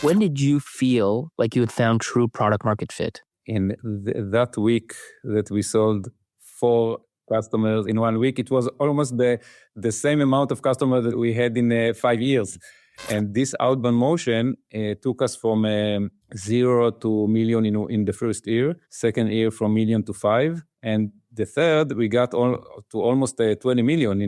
When did you feel like you had found true product market fit? In that week that we sold 4 customers in 1 week, it was almost the same amount of customers that we had in 5 years. And this outbound motion took us from 0 to million in the first year, second year from million to 5, and the third we got to almost 20 million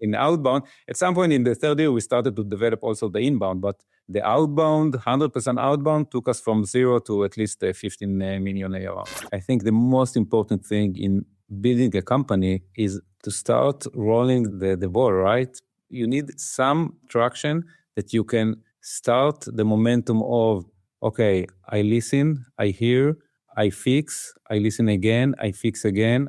in outbound. At some point in the third year, we started to develop also the inbound, but the outbound, 100% outbound, took us from 0 to at least 15 million ARR. I think the most important thing in building a company is to start rolling the ball, right? You need some traction that you can start the momentum of, okay, I listen, I hear, I fix, I listen again, I fix again.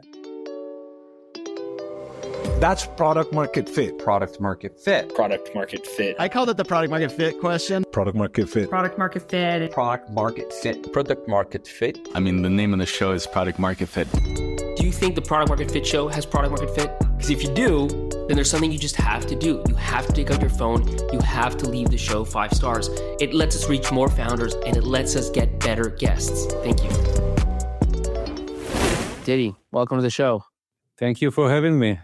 That's product market fit. Product market fit. Product market fit. I called it the product market fit question. Product market fit. Product market fit. Product market fit. Product market fit. I mean, the name of the show is Product Market Fit. Do you think the product market fit show has product market fit? Because if you do, then there's something you just have to do. You have to take out your phone. You have to leave the show 5 stars. It lets us reach more founders and it lets us get better guests. Thank you. Didi, welcome to the show. Thank you for having me.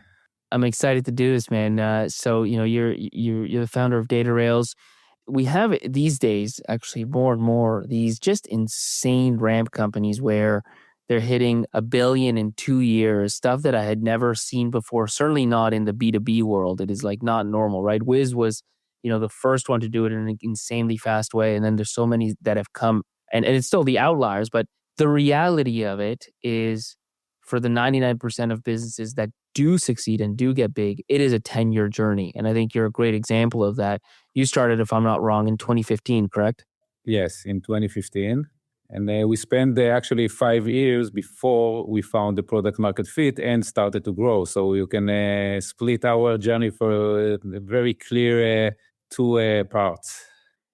I'm excited to do this, man. So you're the founder of Datarails. We have these days actually more and more these just insane ramp companies where they're hitting $1 billion in 2 years, stuff that I had never seen before, certainly not in the B2B world. It is like not normal, right? Wiz was, the first one to do it in an insanely fast way. And then there's so many that have come, and it's still the outliers, but the reality of it is for the 99% of businesses that do succeed and do get big, it is a 10-year journey. And I think you're a great example of that. You started, if I'm not wrong, in 2015, correct? Yes, in 2015. And we spent actually 5 years before we found the product market fit and started to grow. So you can split our journey for a very clear 2 parts.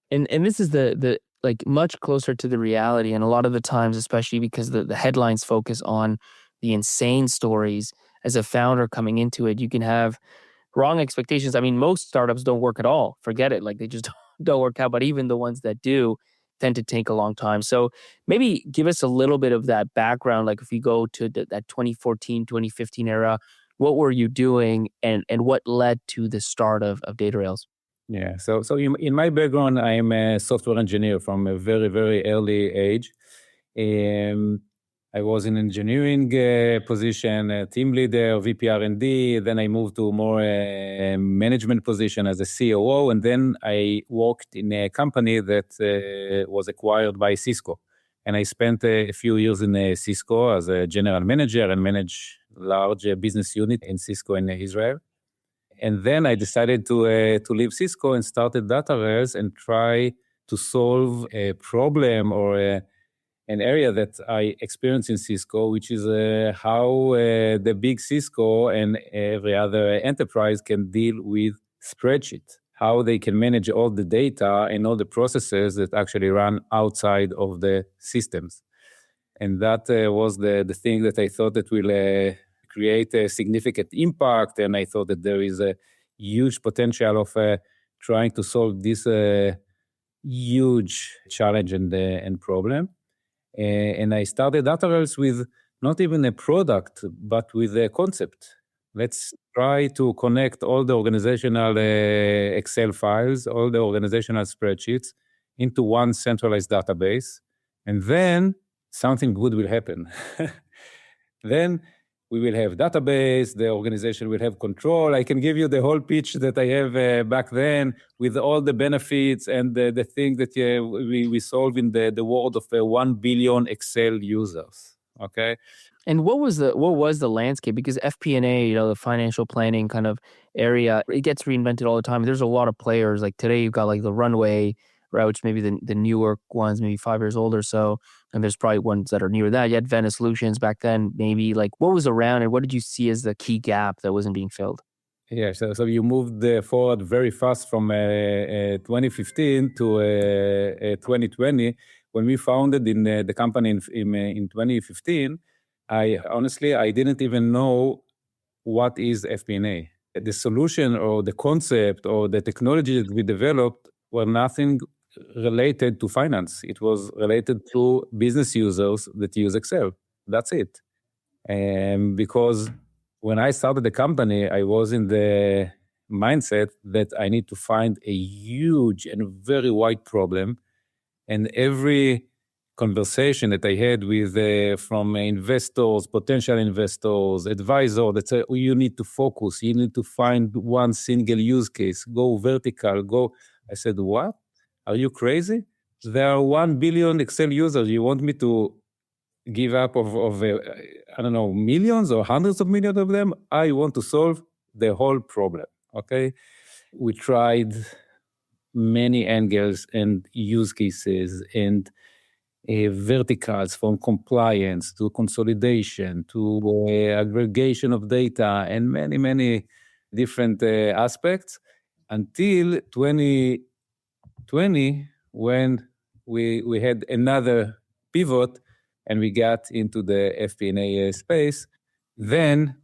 And this is the like much closer to the reality. And a lot of the times, especially because the headlines focus on the insane stories, as a founder coming into it, you can have wrong expectations. I mean, most startups don't work at all. Forget it. Like they just don't work out. But even the ones that do tend to take a long time. So maybe give us a little bit of that background. Like if you go to that 2014, 2015 era, what were you doing and what led to the start of Datarails? Yeah, so in my background, I am a software engineer from a very, very early age. I was in engineering position, team leader, VP R&D. Then I moved to more management position as a COO. And then I worked in a company that was acquired by Cisco. And I spent a few years in Cisco as a general manager and managed large business unit in Cisco in Israel. And then I decided to leave Cisco and started Datarails and try to solve a problem or an area that I experienced in Cisco, which is how the big Cisco and every other enterprise can deal with spreadsheet, how they can manage all the data and all the processes that actually run outside of the systems. And that was the thing that I thought that will create a significant impact. And I thought that there is a huge potential of trying to solve this huge challenge and problem. And I started Datarails with not even a product, but with a concept. Let's try to connect all the organizational Excel files, all the organizational spreadsheets into one centralized database. And then something good will happen. Then we will have database, the organization will have control. I can give you the whole pitch that I have back then with all the benefits and the thing that we solve in the world of 1 billion Excel users, okay? And what was the landscape? Because FP&A, the financial planning kind of area, it gets reinvented all the time. There's a lot of players. Like today you've got like the Runway, right, which maybe the newer ones, maybe 5 years old or so. And there's probably ones that are near that. You had Venice Solutions back then, maybe. Like what was around and what did you see as the key gap that wasn't being filled? Yeah, so you moved forward very fast from 2015 to 2020. When we founded in the company in 2015, I didn't even know what is FP&A. The solution or the concept or the technology that we developed were nothing related to finance. It was related to business users that use Excel. That's it. And because when I started the company, I was in the mindset that I need to find a huge and very wide problem. And every conversation that I had with from investors, potential investors, advisors that say, oh, you need to focus, you need to find one single use case, go vertical, go. I said, what? Are you crazy? There are 1 billion Excel users. You want me to give up of I don't know, millions or hundreds of millions of them? I want to solve the whole problem, okay? We tried many angles and use cases and verticals, from compliance to consolidation to aggregation of data and many, many different aspects until 2020, when we had another pivot and we got into the FP&A space. Then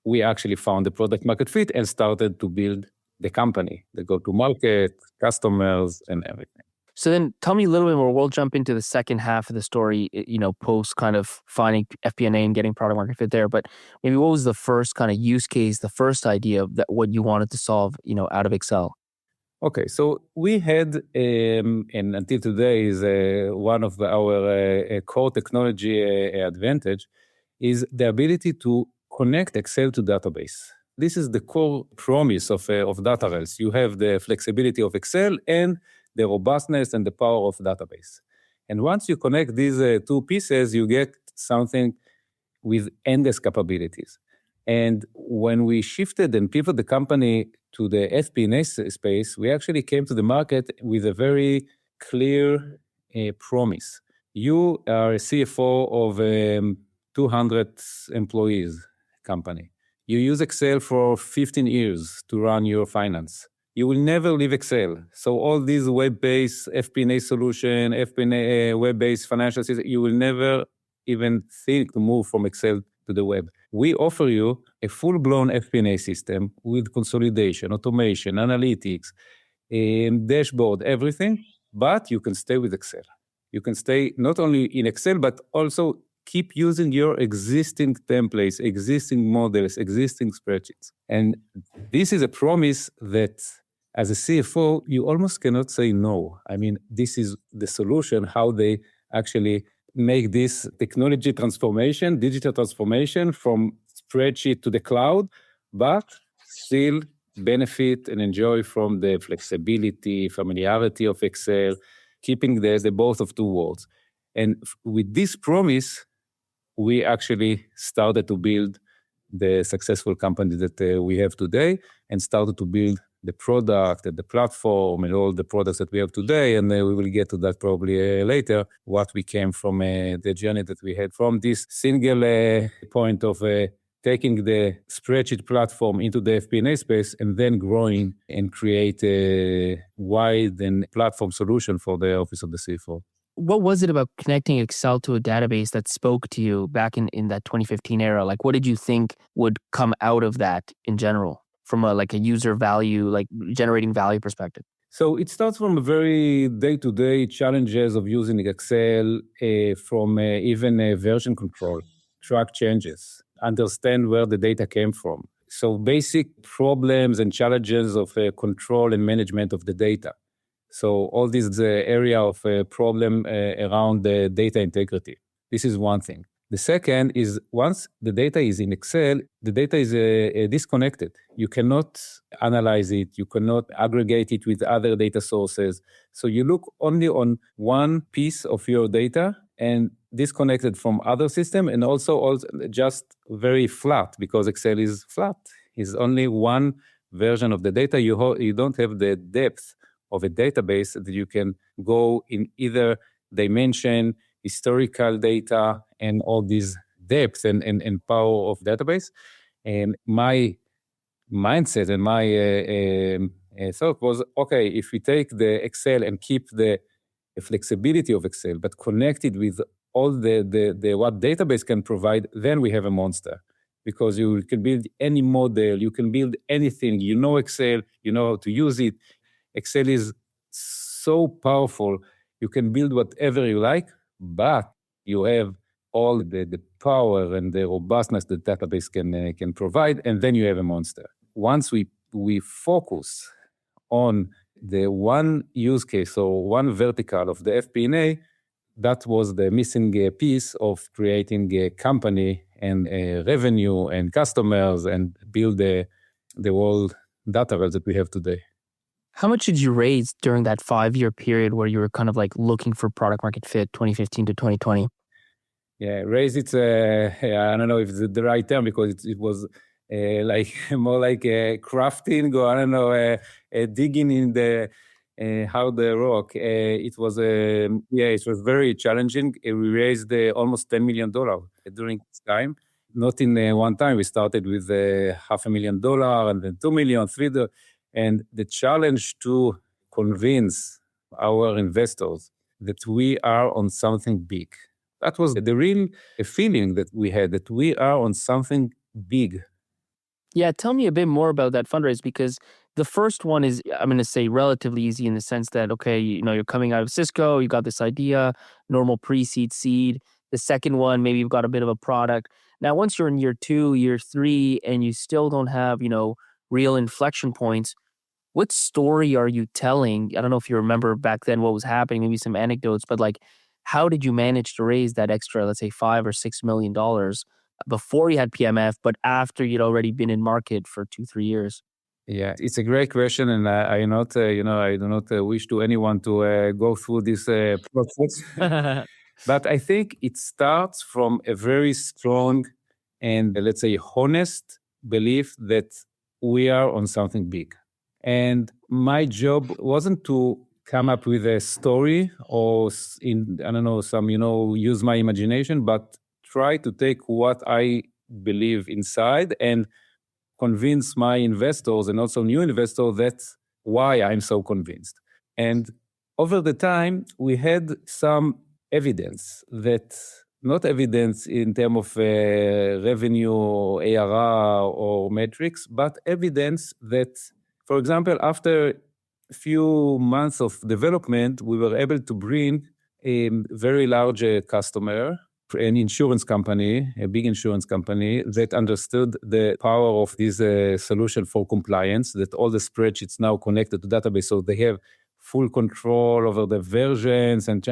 we actually found the product market fit and started to build the company, the go-to-market, customers, and everything. So then tell me a little bit more. We'll jump into the second half of the story, post kind of finding FP&A and getting product market fit there. But maybe what was the first kind of use case, the first idea that what you wanted to solve, out of Excel? Okay, so we had, and until today is one of our core technology advantage, is the ability to connect Excel to database. This is the core promise of Datarails. You have the flexibility of Excel and the robustness and the power of database. And once you connect these two pieces, you get something with endless capabilities. And when we shifted and pivoted the company to the FP&A space, we actually came to the market with a very clear promise. You are a CFO of 200 employees company. You use Excel for 15 years to run your finance. You will never leave Excel. So all these web-based FP&A solution, FP&A web-based financial system, you will never even think to move from Excel to the web. We offer you a full-blown FP&A system with consolidation, automation, analytics, dashboard, everything, but you can stay with Excel. You can stay not only in Excel, but also keep using your existing templates, existing models, existing spreadsheets. And this is a promise that as a CFO, you almost cannot say no. I mean, this is the solution, how they actually make this technology transformation, digital transformation from spreadsheet to the cloud, but still benefit and enjoy from the flexibility, familiarity of Excel, keeping the both of two worlds. And with this promise, we actually started to build the successful company that we have today and started to build the product and the platform and all the products that we have today. And we will get to that probably later, what we came from the journey that we had from this single point of taking the spreadsheet platform into the FP&A space and then growing and create a wide and platform solution for the office of the CFO. What was it about connecting Excel to a database that spoke to you back in that 2015 era? Like, what did you think would come out of that in general from a user value, like generating value perspective? So it starts from a very day-to-day challenges of using Excel, from even version control, track changes, understand where the data came from. So basic problems and challenges of control and management of the data. So all this area of problem around the data integrity. This is one thing. The second is once the data is in Excel, the data is disconnected. You cannot analyze it. You cannot aggregate it with other data sources. So you look only on one piece of your data and disconnected from other system, and also just very flat because Excel is flat. It's only one version of the data. You don't have the depth of a database that you can go in either dimension, historical data, and all these depth and power of database. And my mindset and my thought was, okay, if we take the Excel and keep the flexibility of Excel, but connect it with all the what database can provide, then we have a monster. Because you can build any model, you can build anything. You know Excel, you know how to use it. Excel is so powerful. You can build whatever you like, but you have all the power and the robustness that database can provide, and then you have a monster. Once we focus on the one use case or one vertical of the FP&A, that was the missing piece of creating a company and revenue and customers and build the whole Datarails that we have today. How much did you raise during that 5-year period where you were kind of like looking for product market fit, 2015 to 2020? Yeah, raise it's I don't know if it's the right term because it was like more like crafting or I don't know digging in the how the rock. It was it was very challenging. We raised almost $10 million during this time. Not in one time. We started with $500,000 and then $2 million, $3 million, and the challenge to convince our investors that we are on something big. That was the real feeling that we had, that we are on something big. Yeah, tell me a bit more about that fundraise, because the first one is, I'm going to say, relatively easy in the sense that, okay, you're coming out of Cisco, you got this idea, normal pre-seed seed. The second one, maybe you've got a bit of a product. Now, once you're in year 2, year 3, and you still don't have, real inflection points, what story are you telling? I don't know if you remember back then what was happening, maybe some anecdotes, but like, how did you manage to raise that extra, let's say $5 or $6 million before you had PMF, but after you'd already been in market for 2-3 years? Yeah, it's a great question, and I not, I do not wish to anyone to go through this process. But I think it starts from a very strong and, let's say, honest belief that we are on something big. And my job wasn't to come up with a story or use my imagination, but try to take what I believe inside and convince my investors and also new investors that's why I'm so convinced. And over the time, we had some evidence that, not evidence in terms of revenue, ARR or metrics, but evidence that, for example, after a few months of development, we were able to bring a very large customer, an insurance company, a big insurance company that understood the power of this solution for compliance, that all the spreadsheets now connected to database, so they have full control over the versions and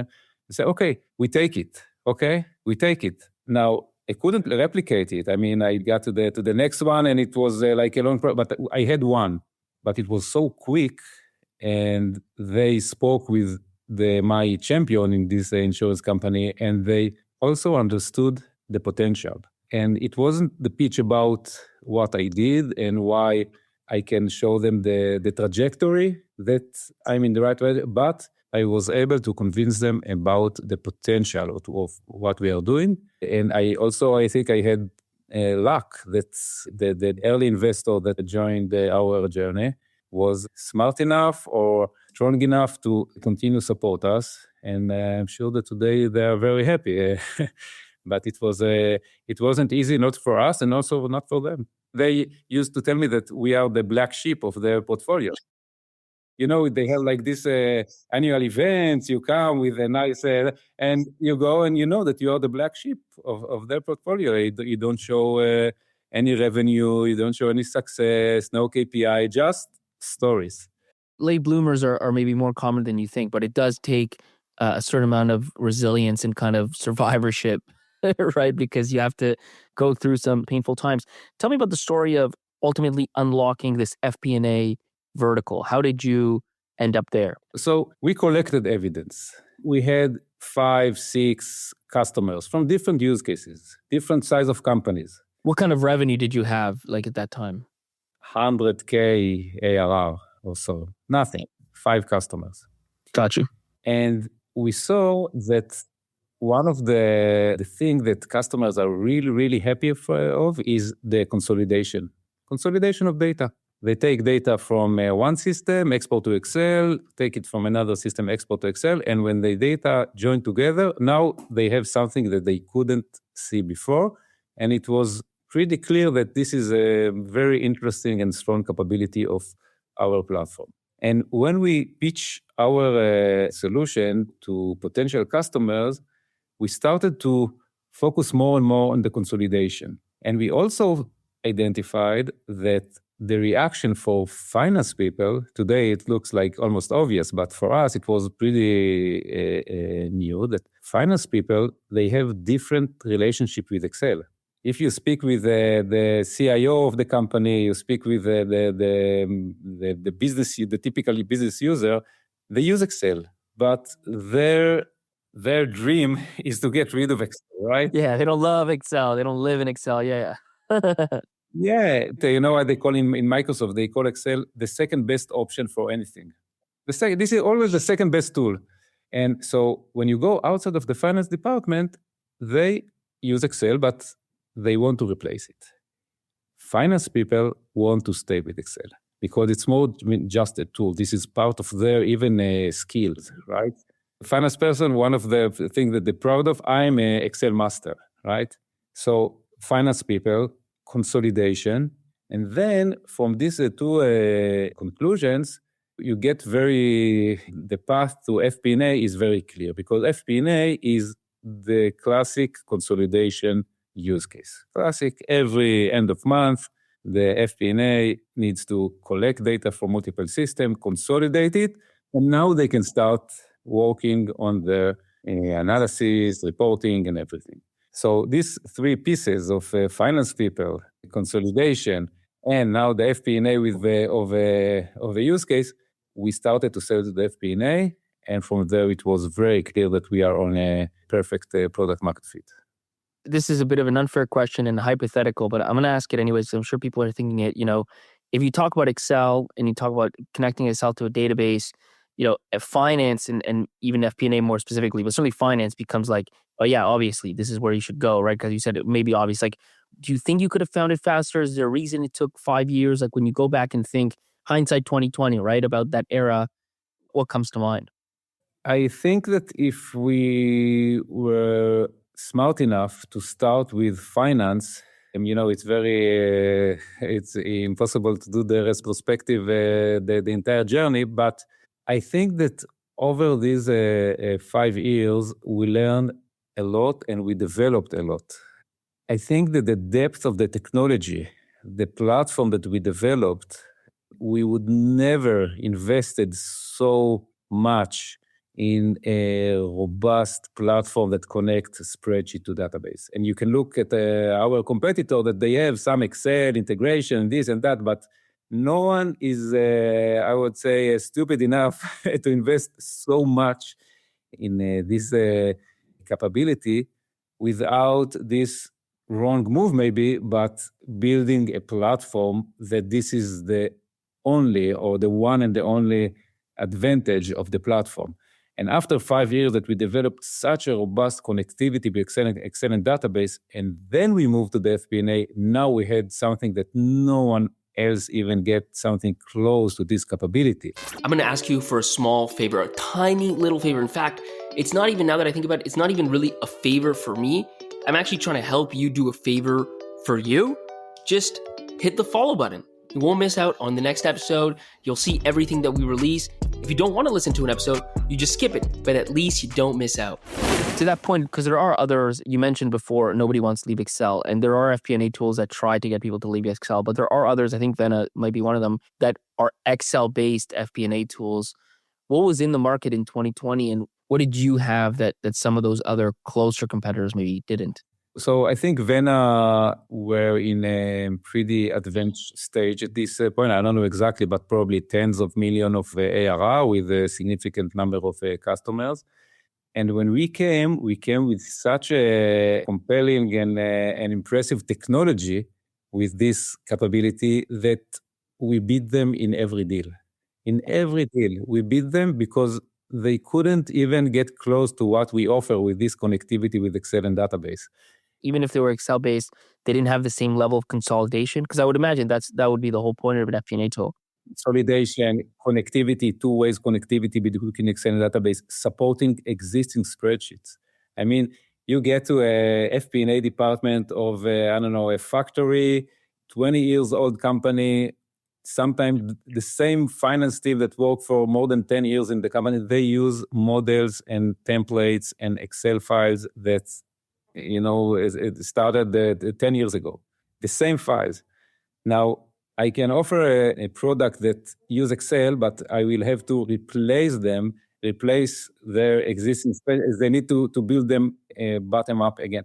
say, okay, we take it. Okay, we take it. Now, I couldn't replicate it. I mean, I got to the next one and it was like a long but I had one, but it was so quick and they spoke with my champion in this insurance company and they also understood the potential. And it wasn't the pitch about what I did and why I can show them the trajectory that I'm in the right way, but I was able to convince them about the potential of what we are doing. And I think I had luck that the early investor that joined our journey was smart enough or strong enough to continue support us. And I'm sure that today they are very happy. But it wasn't easy, not for us and also not for them. They used to tell me that we are the black sheep of their portfolio. They have like this annual events, you come with a nice, and you go and you know that you are the black sheep of their portfolio. You don't show any revenue, you don't show any success, no KPI, just stories. Late bloomers are maybe more common than you think, but it does take a certain amount of resilience and kind of survivorship, right? Because you have to go through some painful times. Tell me about the story of ultimately unlocking this FP&A vertical. How did you end up there? So we collected evidence. We had 5, 6 customers from different use cases, different size of companies. What kind of revenue did you have like at that time? $100K ARR or so. Nothing. 5 customers. Got you. And we saw that one of the things that customers are really, really happy of is the consolidation of data. They take data from one system, export to Excel, take it from another system, export to Excel, and when the data join together, now they have something that they couldn't see before. And it was pretty clear that this is a very interesting and strong capability of our platform. And when we pitch our solution to potential customers, we started to focus more and more on the consolidation. And we also identified that the reaction for finance people, today it looks like almost obvious, but for us it was pretty new, that finance people, they have different relationship with Excel. If you speak with the CIO of the company, you speak with the business, the typical business user, they use Excel, but their dream is to get rid of Excel, right? Yeah, they don't love Excel. They don't live in Excel. Yeah. Yeah, you know what they call in Microsoft, they call Excel the second best option for anything. This is always the second best tool. And so when you go outside of the finance department, they use Excel, but they want to replace it. Finance people want to stay with Excel because it's more just a tool. This is part of their even skills, right? Finance person, one of the things that they're proud of, I'm an Excel master, right? So finance people, consolidation, and then from these two conclusions, you get the path to FP&A is very clear because FP&A is the classic consolidation use case. Classic, every end of month, the FP&A needs to collect data from multiple systems, consolidate it, and now they can start working on the analysis, reporting, and everything. So these three pieces of finance people, consolidation, and now the FP&A of a use case, we started to sell to the FP&A, and from there it was very clear that we are on a perfect product market fit. This is a bit of an unfair question and hypothetical, but I'm going to ask it anyways. I'm sure people are thinking it, if you talk about Excel and you talk about connecting Excel to a database, finance and even FP&A more specifically, but certainly finance becomes like, oh yeah, obviously this is where you should go, right? Because you said it may be obvious. Like, do you think you could have found it faster? Is there a reason it took 5 years? Like when you go back and think hindsight 2020, right? About that era, what comes to mind? I think that if we were smart enough to start with finance, it's impossible to do the retrospective, the entire journey, but I think that over these 5 years, we learned a lot and we developed a lot. I think that the depth of the technology, the platform that we developed, we would never invested so much in a robust platform that connects a spreadsheet to database. And you can look at our competitor that they have some Excel integration, this and that, but no one is, I would say, stupid enough to invest so much in this capability without this wrong move maybe, but building a platform that this is the only or the one and the only advantage of the platform. And after 5 years that we developed such a robust connectivity with excellent database, and then we moved to the FP&A, now we had something that no one else even get something close to this capability. I'm going to ask you for a small favor, a tiny little favor. In fact, it's not even, now that I think about it, it's not even really a favor for me. I'm actually trying to help you do a favor for you. Just hit the follow button. You won't miss out on the next episode. You'll see everything that we release. If you don't want to listen to an episode, you just skip it, but at least you don't miss out. To that point, because there are others, you mentioned before, nobody wants to leave Excel, and there are FP&A tools that try to get people to leave Excel, but there are others, I think Vena might be one of them, that are Excel-based FP&A tools. What was in the market in 2020, and what did you have that some of those other closer competitors maybe didn't? So I think Vena were in a pretty advanced stage at this point. I don't know exactly, but probably tens of millions of ARR with a significant number of customers. And when we came with such a compelling and impressive technology with this capability that we beat them in every deal. In every deal, we beat them because they couldn't even get close to what we offer with this connectivity with Excel and database. Even if they were Excel-based, they didn't have the same level of consolidation? Because I would imagine that would be the whole point of an FP&A tool. Consolidation, connectivity, two-ways connectivity between Excel and database, supporting existing spreadsheets. I mean, you get to a FP&A department of, a factory, 20 years old company, sometimes the same finance team that worked for more than 10 years in the company, they use models and templates and Excel files that, it started 10 years ago. The same files. Now, I can offer a product that use Excel, but I will have to replace their existing, they need to build them bottom up again.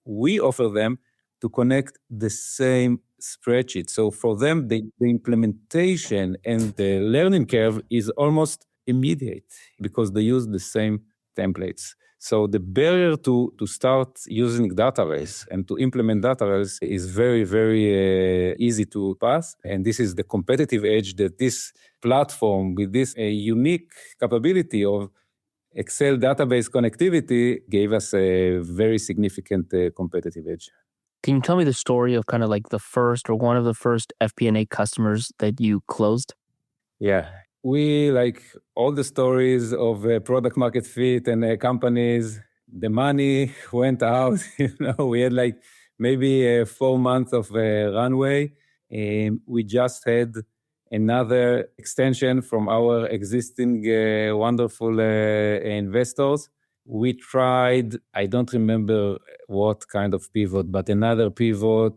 We offer them to connect the same spreadsheet. So for them, the implementation and the learning curve is almost immediate because they use the same templates. So the barrier to start using Datarails and to implement Datarails is very, very easy to pass. And this is the competitive edge that this platform with this unique capability of Excel database connectivity gave us a very significant competitive edge. Can you tell me the story of kind of like the first or one of the first FP&A customers that you closed? Yeah. We like all the stories of product market fit and companies, the money went out, we had like maybe 4 months of runway. We just had another extension from our existing wonderful investors. We tried, I don't remember what kind of pivot, but another pivot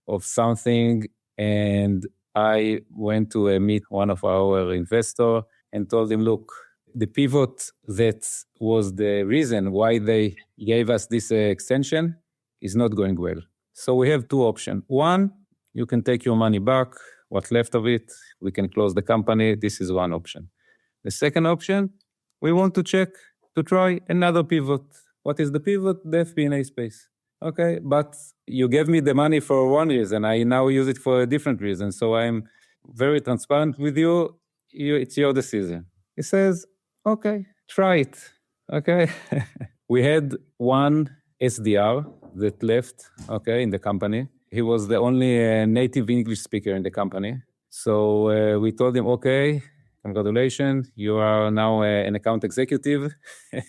of something. And I went to meet one of our investors and told him, look, the pivot that was the reason why they gave us this extension is not going well. So we have 2 options. One, you can take your money back, what's left of it, we can close the company. This is one option. The second option, we want to try another pivot. What is the pivot? The FP&A space. Okay, but you gave me the money for one reason. I now use it for a different reason. So I'm very transparent with you. It's your decision. He says, okay, try it. Okay. We had one SDR that left, in the company. He was the only native English speaker in the company. So we told him, okay, congratulations, you are now an account executive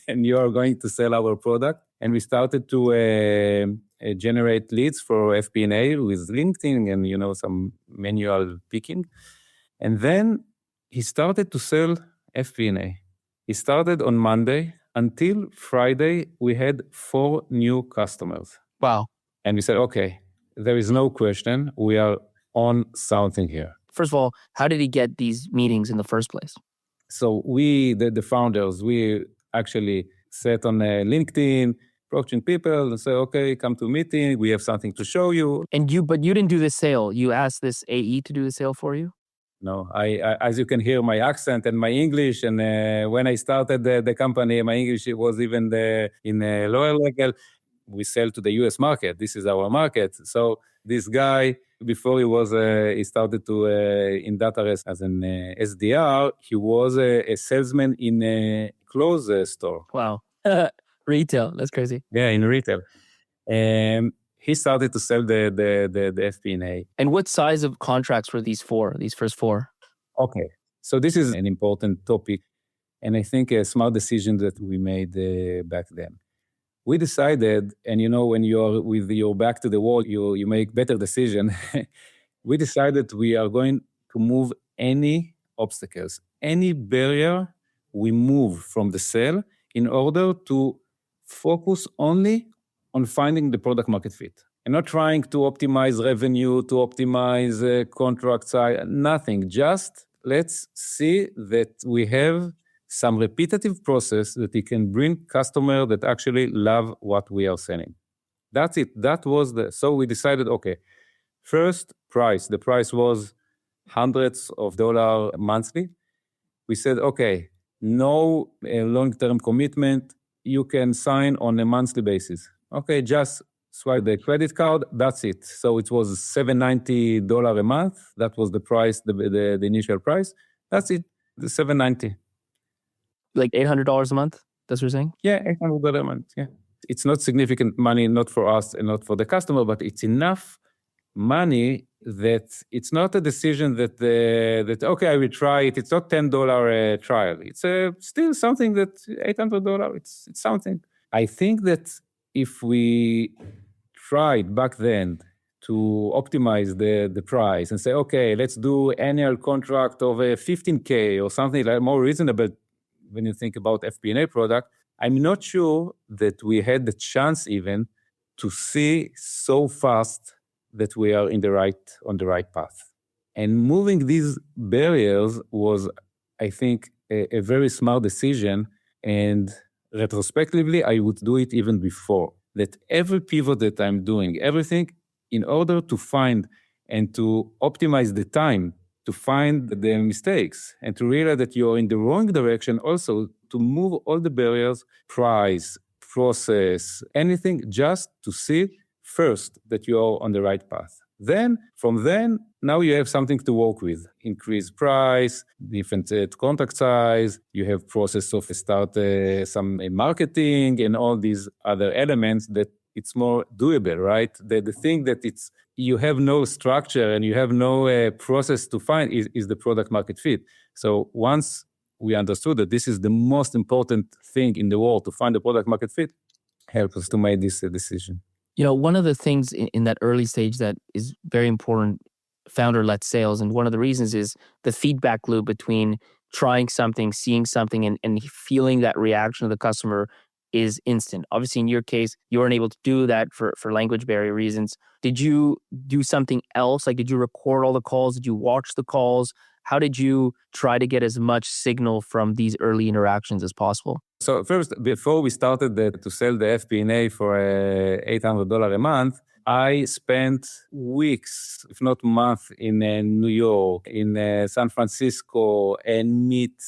and you are going to sell our product. And we started to generate leads for FP&A with LinkedIn and, some manual picking. And then he started to sell FP&A. He started on Monday. Until Friday, we had 4 new customers. Wow. And we said, okay, there is no question. We are on something here. First of all, how did he get these meetings in the first place? So we, the founders, we actually sat on LinkedIn, approaching people and say, okay, come to a meeting. We have something to show you. But you didn't do the sale. You asked this AE to do the sale for you? No, I as you can hear, my accent and my English, and when I started the company, my English was even in a lower level. We sell to the US market. This is our market. So this guy, before he started to in Datarails as an SDR, he was a salesman in a clothes store. Wow. Retail, that's crazy. Yeah, in retail. He started to sell the FP&A. And what size of contracts were these first 4? Okay, so this is an important topic, and I think a smart decision that we made back then. We decided, and when you're with your back to the wall, you make better decision. We decided we are going to move any obstacles, any barrier, we move from the sale in order to focus only on finding the product market fit. And not trying to optimize revenue, to optimize contract size, nothing. Just let's see that we have some repetitive process that we can bring customers that actually love what we are selling. That's it. So we decided, okay, first price. The price was hundreds of dollars monthly. We said, okay, no long-term commitment. You can sign on a monthly basis. Okay, just swipe the credit card. That's it. So it was $790 a month. That was the price, the initial price. That's it, the $790. Like $800 a month? That's what you're saying? Yeah, $800 a month. Yeah, it's not significant money, not for us and not for the customer, but it's enough money that it's not a decision that okay, I will try it. It's not $10 trial. It's still something that $800. It's something. I think that if we tried back then to optimize the price and say, okay, let's do annual contract of a 15K or something like more reasonable when you think about FP&A product, I'm not sure that we had the chance even to see so fast that we are on the right path. And moving these barriers was, I think, a very smart decision. And retrospectively, I would do it even before. That every pivot that I'm doing, everything, in order to find and to optimize the time, to find the mistakes, and to realize that you're in the wrong direction, also to move all the barriers, price, process, anything, just to see first that you're on the right path. Then, from then, now you have something to work with. Increase price, different contract size, you have process of start some marketing and all these other elements that it's more doable, right? The thing that you have no structure and you have no process to find is the product market fit. So once we understood that this is the most important thing in the world to find the product market fit, help us to make this decision. You know, one of the things in that early stage that is very important, founder-led sales, and one of the reasons is the feedback loop between trying something, seeing something, and feeling that reaction of the customer is instant. Obviously, in your case, you weren't able to do that for language barrier reasons. Did you do something else? Like, did you record all the calls? Did you watch the calls? How did you try to get as much signal from these early interactions as possible? So first, before we started to sell the FP&A for $800 a month, I spent weeks, if not months, in New York, in San Francisco, and meet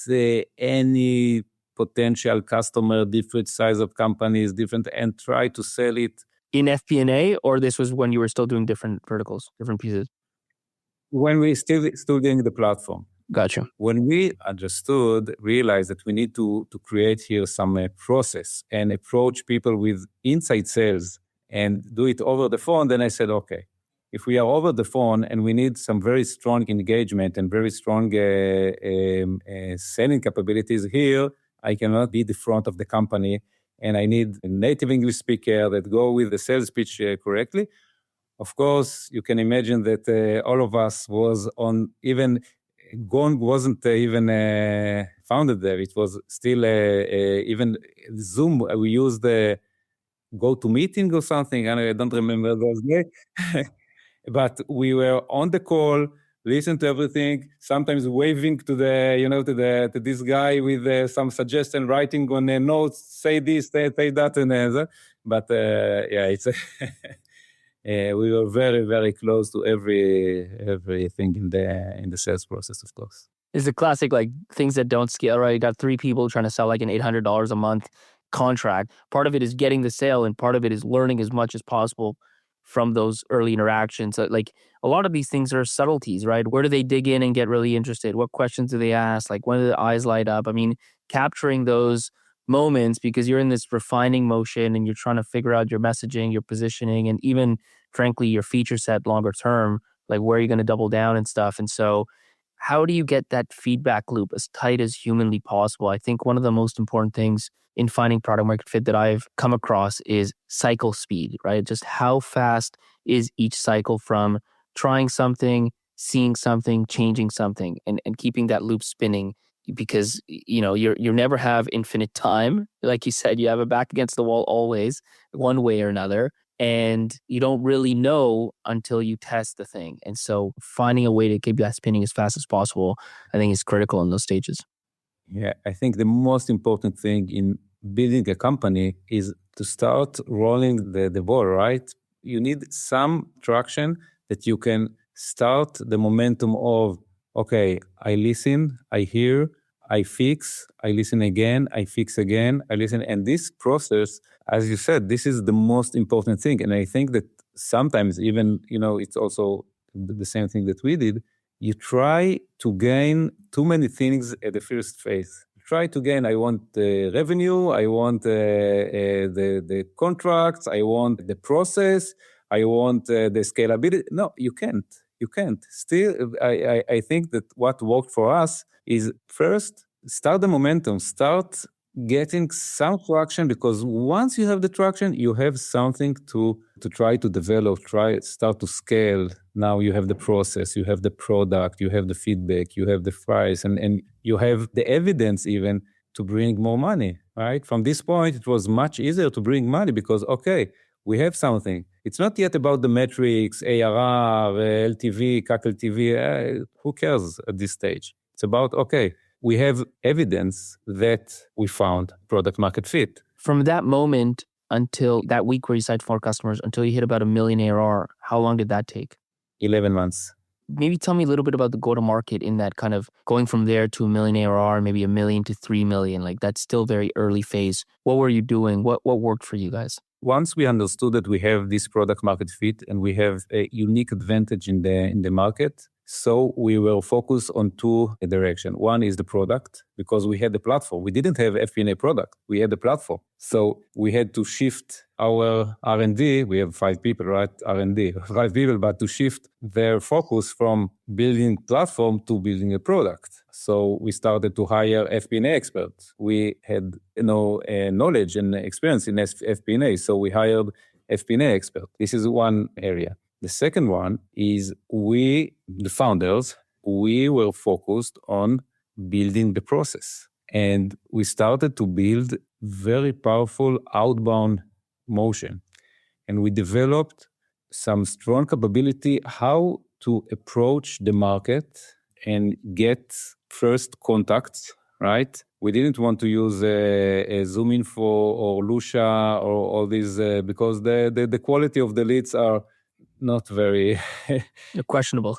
any potential customer, different size of companies, and try to sell it. In FP&A, or this was when you were still doing different verticals, different pieces? When we still doing the platform. Gotcha. When we realized that we need to create here some process and approach people with inside sales and do it over the phone, then I said, okay, if we are over the phone and we need some very strong engagement and very strong selling capabilities here, I cannot be the front of the company, and I need a native English speaker that go with the sales pitch correctly. Of course, you can imagine that all of us was on, even Gong wasn't even founded there. It was still even Zoom. We used the GoToMeeting or something. I don't remember those days. But we were on the call, listen to everything, sometimes waving to to this guy with some suggestion, writing on notes, say this, say that, and but it's we were very, very close to everything in the sales process, of course. It's a classic, like, things that don't scale, right? You got 3 people trying to sell like an $800 a month contract. Part of it is getting the sale, and part of it is learning as much as possible from those early interactions. Like, a lot of these things are subtleties, right? Where do they dig in and get really interested? What questions do they ask? Like, when do the eyes light up? I mean, capturing those moments, because you're in this refining motion and you're trying to figure out your messaging, your positioning, and even, frankly, your feature set longer term, like where are you going to double down and stuff. And so how do you get that feedback loop as tight as humanly possible? I think one of the most important things in finding product market fit that I've come across is cycle speed, right? Just how fast is each cycle from trying something, seeing something, changing something, and keeping that loop spinning, because you never have infinite time. Like you said, you have a back against the wall always, one way or another, and you don't really know until you test the thing. And so finding a way to keep that spinning as fast as possible, I think, is critical in those stages. Yeah, I think the most important thing in building a company is to start rolling the ball, right? You need some traction that you can start the momentum of, okay, I listen, I hear, I fix, I listen again, I fix again, I listen. And this process, as you said, this is the most important thing. And I think that sometimes even, it's also the same thing that we did. You try to gain too many things at the first phase. Try to gain, I want the revenue, I want the contracts, I want the process, I want the scalability. No, you can't. You can't. Still, I think that what worked for us is first, start the momentum, start getting some traction, because once you have the traction, you have something to try to develop, start to scale. Now you have the process, you have the product, you have the feedback, you have the price, and you have the evidence even to bring more money, right? From this point, it was much easier to bring money because, okay, we have something. It's not yet about the metrics, ARR, LTV, CAC LTV, who cares at this stage? It's about, okay, we have evidence that we found product market fit. From that moment until that week where you signed 4 customers, until you hit about $1 million ARR, how long did that take? 11 months. Maybe tell me a little bit about the go-to-market in that kind of going from there to $1 million ARR, maybe $1 million to $3 million. Like that's still very early phase. What were you doing? What worked for you guys? Once we understood that we have this product market fit and we have a unique advantage in the market, so we were focused on 2 directions. One is the product, because we had the platform. We didn't have FP&A product. We had the platform. So we had to shift our R&D. We have 5 people, right? R&D, 5 people, but to shift their focus from building platform to building a product. So we started to hire FP&A experts. We had knowledge and experience in FP&A, so we hired FP&A expert. This is one area. The second one is we, the founders, we were focused on building the process. And we started to build very powerful outbound motion. And we developed some strong capability how to approach the market and get first contacts, right? We didn't want to use a ZoomInfo or Lusha or all these because the quality of the leads are not very questionable.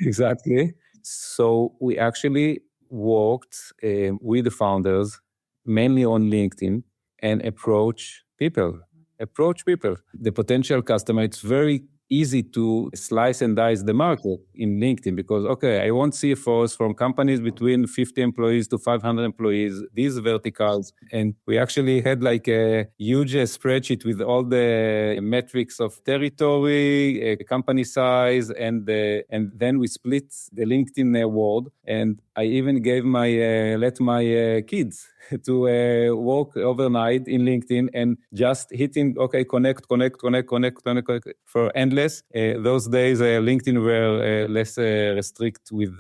Exactly. So we actually worked with the founders mainly on LinkedIn and approach people. The potential customer, it's very easy to slice and dice the market in LinkedIn because, okay, I want CFOs from companies between 50 employees to 500 employees, these verticals. And we actually had like a huge spreadsheet with all the metrics of territory, company size, and then we split the LinkedIn world. And I even gave let my kids to work overnight in LinkedIn and just hitting, okay, connect for endless. Those days, LinkedIn were less restrict with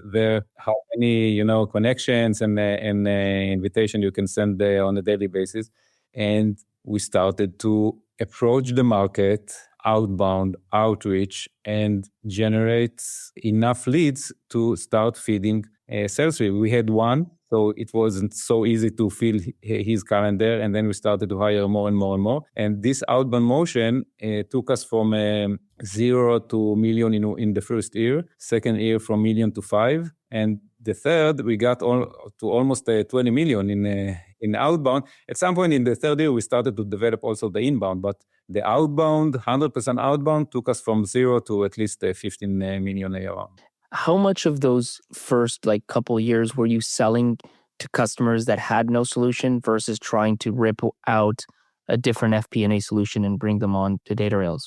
how many, connections and invitation you can send on a daily basis. And we started to approach the market, outbound, outreach, and generate enough leads to start feeding sales rep. We had one, so it wasn't so easy to fill his calendar. And then we started to hire more and more and more. And this outbound motion took us from 0 to million in the first year, second year from million to 5. And the third, we got to almost 20 million in outbound. At some point in the third year, we started to develop also the inbound, but the outbound, 100% outbound, took us from 0 to at least 15 million ARR. How much of those first couple years were you selling to customers that had no solution versus trying to rip out a different FP&A solution and bring them on to Datarails?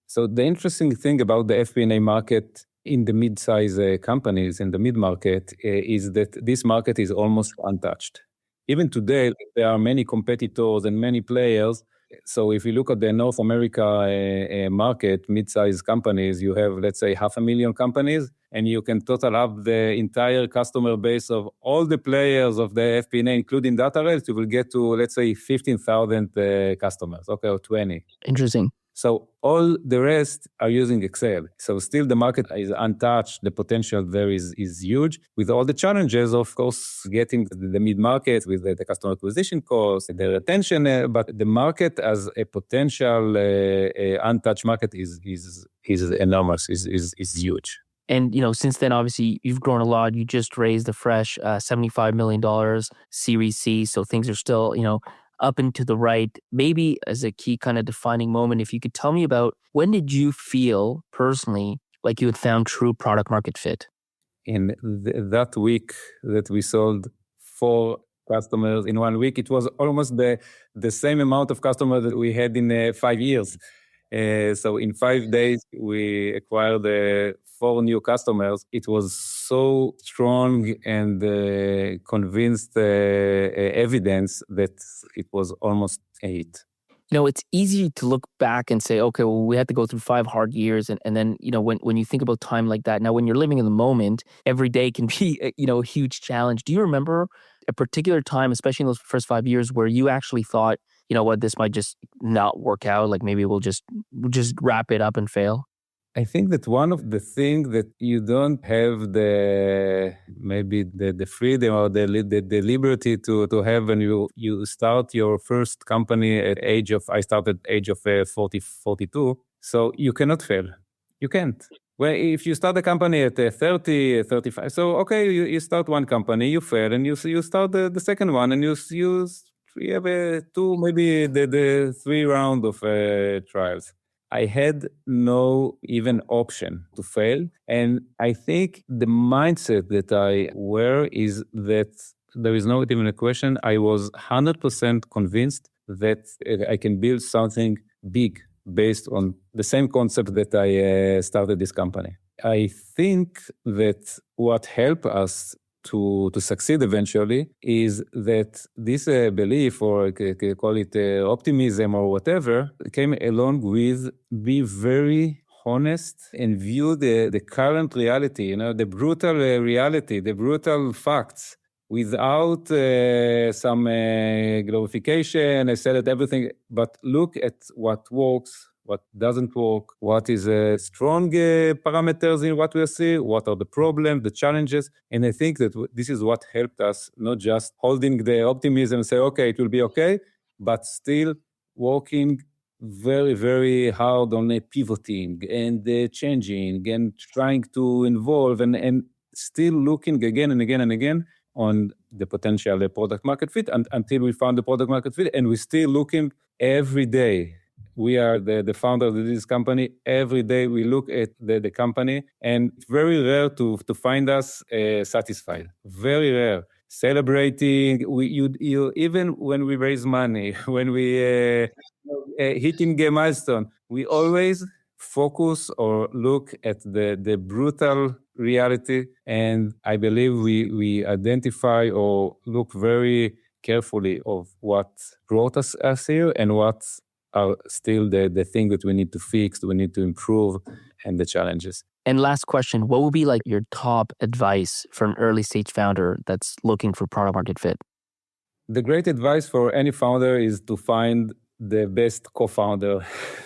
So the interesting thing about the FP&A market in the mid-size companies, in the mid-market, is that this market is almost untouched. Even today, there are many competitors and many players. So if you look at the North America market, mid-sized companies, you have, let's say, 500,000 companies, and you can total up the entire customer base of all the players of the FP&A, including Datarails, you will get to, let's say, 15,000 customers, okay, or 20. Interesting. So all the rest are using Excel. So still the market is untouched. The potential there is huge with all the challenges, of course, getting the mid-market with the customer acquisition cost, the retention, but the market as a potential untouched market is enormous, is huge. And, since then, obviously, you've grown a lot. You just raised a fresh $75 million Series C. So things are still, up and to the right. Maybe as a key kind of defining moment, if you could tell me about when did you feel personally like you had found true product market fit? In that week that we sold 4 customers in 1 week, it was almost the same amount of customers that we had in 5 years. So in 5 days, we acquired 4 new customers. It was so strong and convinced evidence that it was almost 8. It's easy to look back and say, okay, well, we had to go through 5 hard years. And then, when you think about time like that, now when you're living in the moment, every day can be, a huge challenge. Do you remember a particular time, especially in those first 5 years, where you actually thought, you know what, this might just not work out? Like maybe we'll just wrap it up and fail? I think that one of the things that you don't have the freedom or the liberty to have when you start your first company I started age of 42. So you cannot fail. You can't. Well, if you start a company at 30, 35, so okay, you start one company, you fail, and you start the second one, and you have 2, maybe the 3 round of trials. I had no even option to fail. And I think the mindset that I wear is that there is not even a question. I was 100% convinced that I can build something big based on the same concept that I started this company. I think that what helped us to succeed eventually is that this belief, or call it optimism or whatever, came along with be very honest and view the current reality, the brutal reality, the brutal facts, without some glorification. I said everything, but look at what works, what doesn't work, what is strong parameters in what we see, what are the problems, the challenges. And I think that this is what helped us, not just holding the optimism and say, okay, it will be okay, but still working very, very hard on pivoting and changing and trying to involve and still looking again and again and again on the potential product market fit until we found the product market fit. And we're still looking every day. We are the founder of this company. Every day we look at the company, and it's very rare to find us satisfied. Very rare. Celebrating, you even when we raise money, when we hitting a milestone, we always focus or look at the brutal reality. And I believe we identify or look very carefully of what brought us here and what are still the thing that we need to fix, we need to improve, and the challenges. And last question, what would be like your top advice for an early stage founder that's looking for product market fit? The great advice for any founder is to find the best co-founder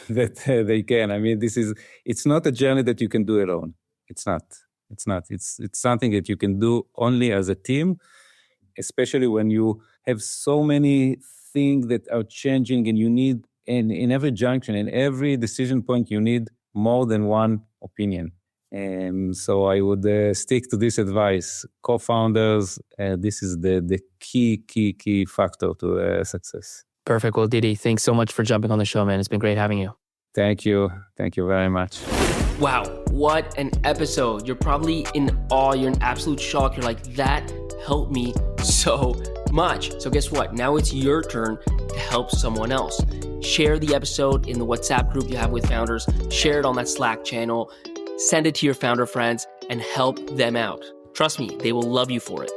that they can. I mean, it's not a journey that you can do alone. It's not. It's something that you can do only as a team, especially when you have so many things that are changing and you need, and in every junction, in every decision point, you need more than one opinion. And so I would stick to this advice. Co-founders, this is the key factor to success. Perfect. Well, Didi, thanks so much for jumping on the show, man. It's been great having you. Thank you. Thank you very much. Wow, what an episode. You're probably in awe. You're in absolute shock. You're like, that helped me so much. So guess what? Now it's your turn to help someone else. Share the episode in the WhatsApp group you have with founders. Share it on that Slack channel. Send it to your founder friends and help them out. Trust me, they will love you for it.